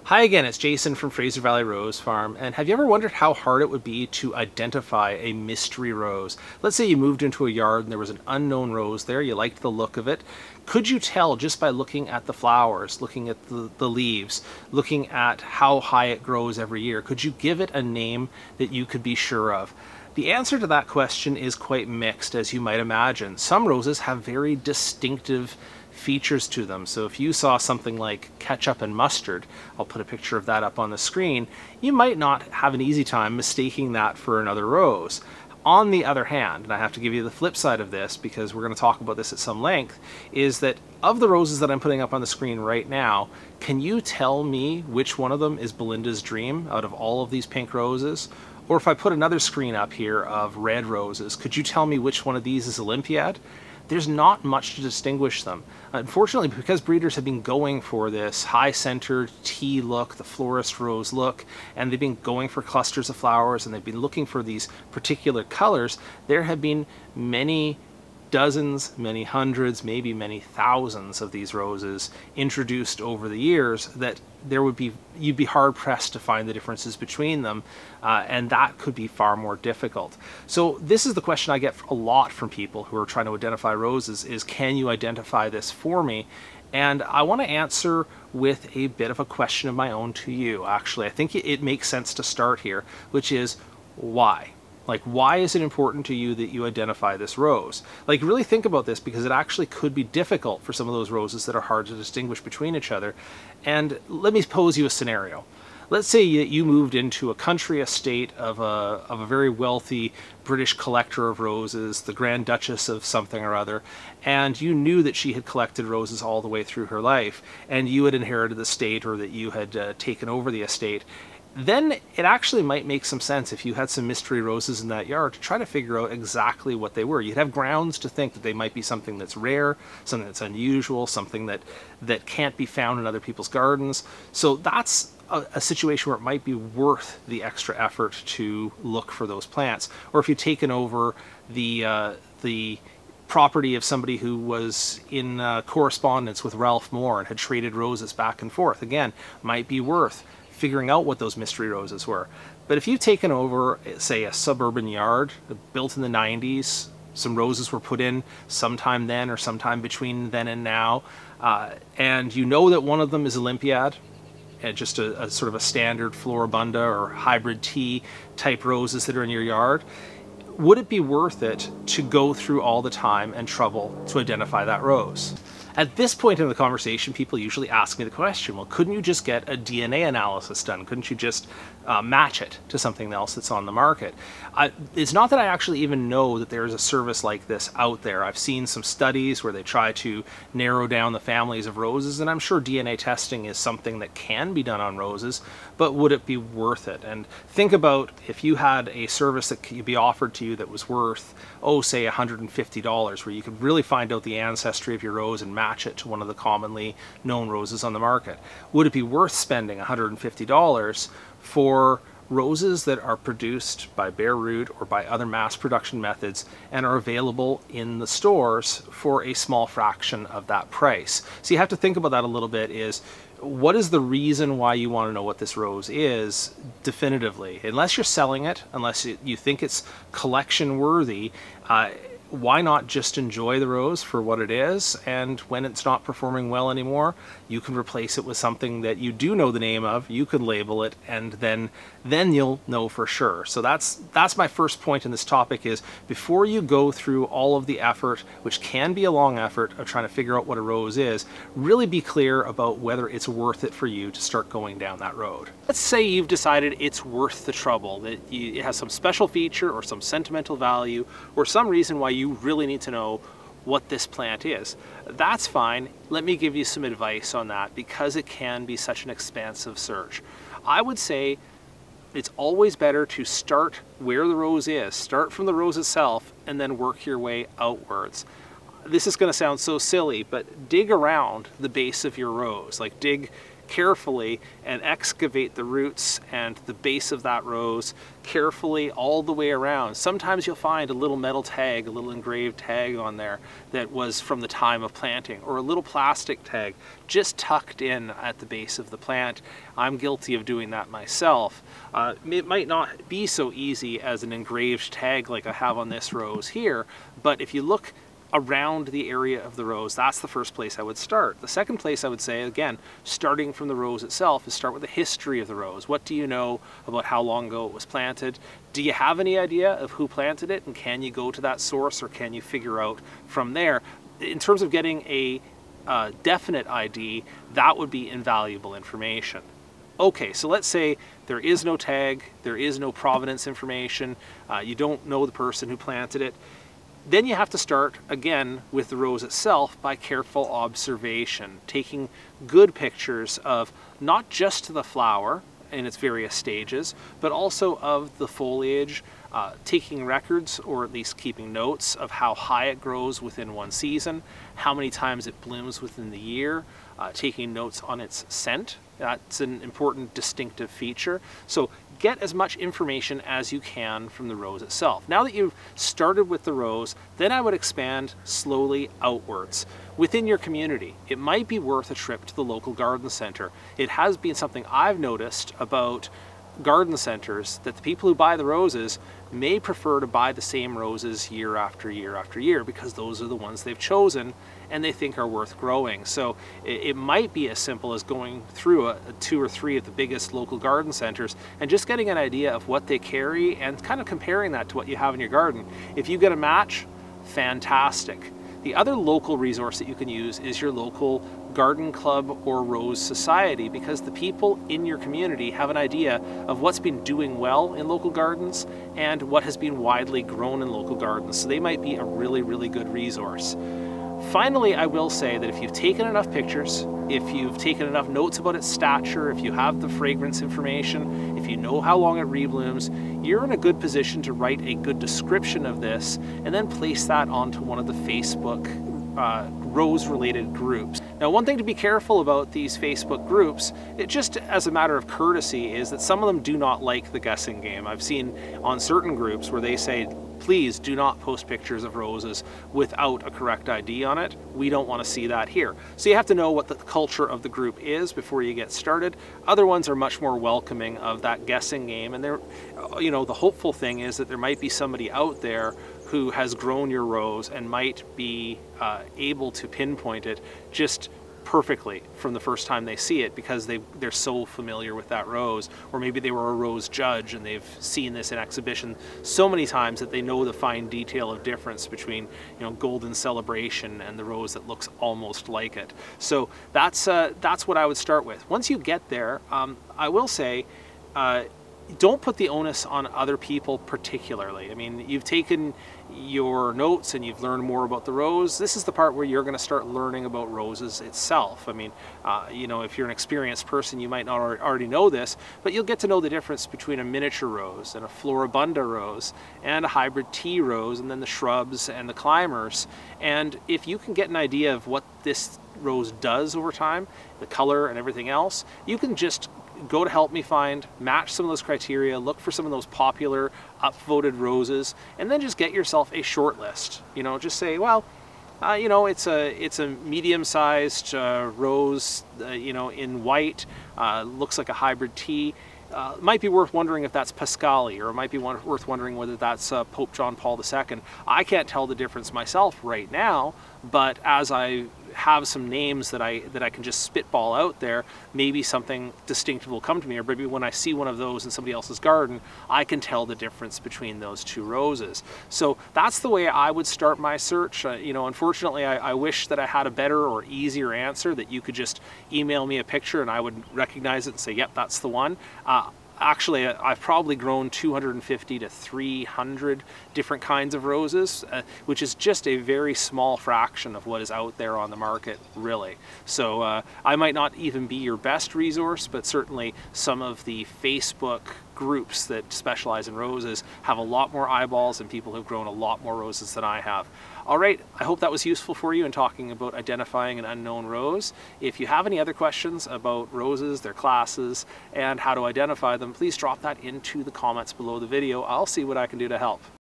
Hi again, it's Jason from Fraser Valley Rose Farm, and have you ever wondered how hard it would be to identify a mystery rose? Let's say you moved into a yard and there was an unknown rose there, you liked the look of it. Could you tell just by looking at the flowers, looking at the leaves, looking at how high it grows every year, could you give it a name that you could be sure of? The answer to that question is quite mixed, as you might imagine. Some roses have very distinctive features to them. So if you saw something like ketchup and mustard, I'll put a picture of that up on the screen, you might not have an easy time mistaking that for another rose. On the other hand, and I have to give you the flip side of this because we're going to talk about this at some length, is that of the roses that I'm putting up on the screen right now, can you tell me which one of them is Belinda's dream out of all of these pink roses? Or if I put another screen up here of red roses, could you tell me which one of these is Olympiad? There's not much to distinguish them. Unfortunately, because breeders have been going for this high-centered tea look, the florist rose look, and they've been going for clusters of flowers, and they've been looking for these particular colors, there have been many dozens, many hundreds, maybe many thousands of these roses introduced over the years that you'd be hard pressed to find the differences between them, and that could be far more difficult. So this is the question I get a lot from people who are trying to identify roses is, can you identify this for me? And I want to answer with a bit of a question of my own to you. Actually, I think it makes sense to start here, which is why? Like, why is it important to you that you identify this rose? Like, really think about this, because it actually could be difficult for some of those roses that are hard to distinguish between each other. And let me pose you a scenario. Let's say you moved into a country estate of a very wealthy British collector of roses, the Grand Duchess of something or other, and you knew that she had collected roses all the way through her life, and you had inherited the estate, or that you had taken over the estate. Then it actually might make some sense if you had some mystery roses in that yard to try to figure out exactly what they were. You'd have grounds to think that they might be something that's rare, something that's unusual, something that can't be found in other people's gardens. So that's a situation where it might be worth the extra effort to look for those plants. Or if you've taken over the property of somebody who was in correspondence with Ralph Moore and had traded roses back and forth, again, might be worth figuring out what those mystery roses were. But if you've taken over, say, a suburban yard built in the 90s, some roses were put in sometime then or sometime between then and now, and you know that one of them is Olympiad, and just a sort of a standard Floribunda or hybrid tea type roses that are in your yard, would it be worth it to go through all the time and trouble to identify that rose? At this point in the conversation, people usually ask me the question, well, couldn't you just get a DNA analysis done? Couldn't you just match it to something else that's on the market? It's not that I actually even know that there is a service like this out there. I've seen some studies where they try to narrow down the families of roses, and I'm sure DNA testing is something that can be done on roses, but would it be worth it? And think about if you had a service that could be offered to you that was worth, oh, say $150, where you could really find out the ancestry of your rose and match it to one of the commonly known roses on the market. Would it be worth spending $150 for roses that are produced by bare root or by other mass production methods and are available in the stores for a small fraction of that price? So you have to think about that a little bit, is what is the reason why you want to know what this rose is definitively? Unless you're selling it, unless you think it's collection worthy, why not just enjoy the rose for what it is, and when it's not performing well anymore, you can replace it with something that you do know the name of, you can label it, and then you'll know for sure. So that's my first point in this topic, is before you go through all of the effort, which can be a long effort, of trying to figure out what a rose is, really be clear about whether it's worth it for you to start going down that road. Let's say you've decided it's worth the trouble, that it has some special feature or some sentimental value or some reason why you really need to know what this plant is. That's fine. Let me give you some advice on that, because it can be such an expansive search. I would say it's always better to start where the rose is. Start from the rose itself and then work your way outwards. This is going to sound so silly, but dig around the base of your rose. Like dig carefully and excavate the roots and the base of that rose carefully all the way around. Sometimes you'll find a little metal tag, a little engraved tag on there that was from the time of planting, or a little plastic tag just tucked in at the base of the plant. I'm guilty of doing that myself. It might not be so easy as an engraved tag like I have on this rose here, but if you look around the area of the rose, that's the first place I would start. The second place I would say, again, starting from the rose itself, is start with the history of the rose. What do you know about how long ago it was planted? Do you have any idea of who planted it, and can you go to that source, or can you figure out from there? In terms of getting a definite ID, that would be invaluable information. Okay, so let's say there is no tag, there is no provenance information, you don't know the person who planted it. Then you have to start, again, with the rose itself by careful observation, taking good pictures of not just the flower in its various stages, but also of the foliage, taking records, or at least keeping notes of how high it grows within one season, how many times it blooms within the year, taking notes on its scent. That's an important distinctive feature. So get as much information as you can from the rose itself. Now that you've started with the rose, then I would expand slowly outwards. Within your community, it might be worth a trip to the local garden center. It has been something I've noticed about garden centers, that the people who buy the roses may prefer to buy the same roses year after year after year, because those are the ones they've chosen and they think are worth growing. So it might be as simple as going through 2 or 3 of the biggest local garden centers and just getting an idea of what they carry and kind of comparing that to what you have in your garden. If you get a match, fantastic. The other local resource that you can use is your local garden club or rose society, because the people in your community have an idea of what's been doing well in local gardens and what has been widely grown in local gardens. So they might be a really, really good resource. Finally, I will say that if you've taken enough pictures, if you've taken enough notes about its stature, if you have the fragrance information, if you know how long it reblooms, you're in a good position to write a good description of this and then place that onto one of the Facebook rose-related groups. Now, one thing to be careful about these Facebook groups, it just as a matter of courtesy, is that some of them do not like the guessing game. I've seen on certain groups where they say, please do not post pictures of roses without a correct ID on it. We don't want to see that here. So you have to know what the culture of the group is before you get started. Other ones are much more welcoming of that guessing game, and they're, you know, the hopeful thing is that there might be somebody out there who has grown your rose and might be able to pinpoint it just perfectly from the first time they see it, because they're so familiar with that rose. Or maybe they were a rose judge and they've seen this in exhibition so many times that they know the fine detail of difference between, you know, Golden Celebration and the rose that looks almost like it. So that's what I would start with. Once you get there, I will say, don't put the onus on other people particularly. I mean, you've taken your notes and you've learned more about the rose. This is the part where you're going to start learning about roses itself. I mean, you know, if you're an experienced person, you might not already know this, but you'll get to know the difference between a miniature rose and a floribunda rose and a hybrid tea rose, and then the shrubs and the climbers. And if you can get an idea of what this rose does over time, the color and everything else, you can just go to Help Me Find, match some of those criteria, look for some of those popular upvoted roses, and then just get yourself a short list. You know, just say, well, you know, it's a medium-sized rose, you know, in white, looks like a hybrid tea. It might be worth wondering if that's Pascali, or it might be worth wondering whether that's Pope John Paul II. I can't tell the difference myself right now, but as I have some names that I can just spitball out there, maybe something distinctive will come to me, or maybe when I see one of those in somebody else's garden, I can tell the difference between those two roses. So that's the way I would start my search. You know, unfortunately, I wish that I had a better or easier answer, that you could just email me a picture and I would recognize it and say, yep, that's the one. Actually, I've probably grown 250 to 300 different kinds of roses, which is just a very small fraction of what is out there on the market, really. So I might not even be your best resource, but certainly some of the Facebook groups that specialize in roses have a lot more eyeballs and people who've grown a lot more roses than I have. All right, I hope that was useful for you in talking about identifying an unknown rose. If you have any other questions about roses, their classes, and how to identify them, please drop that into the comments below the video. I'll see what I can do to help.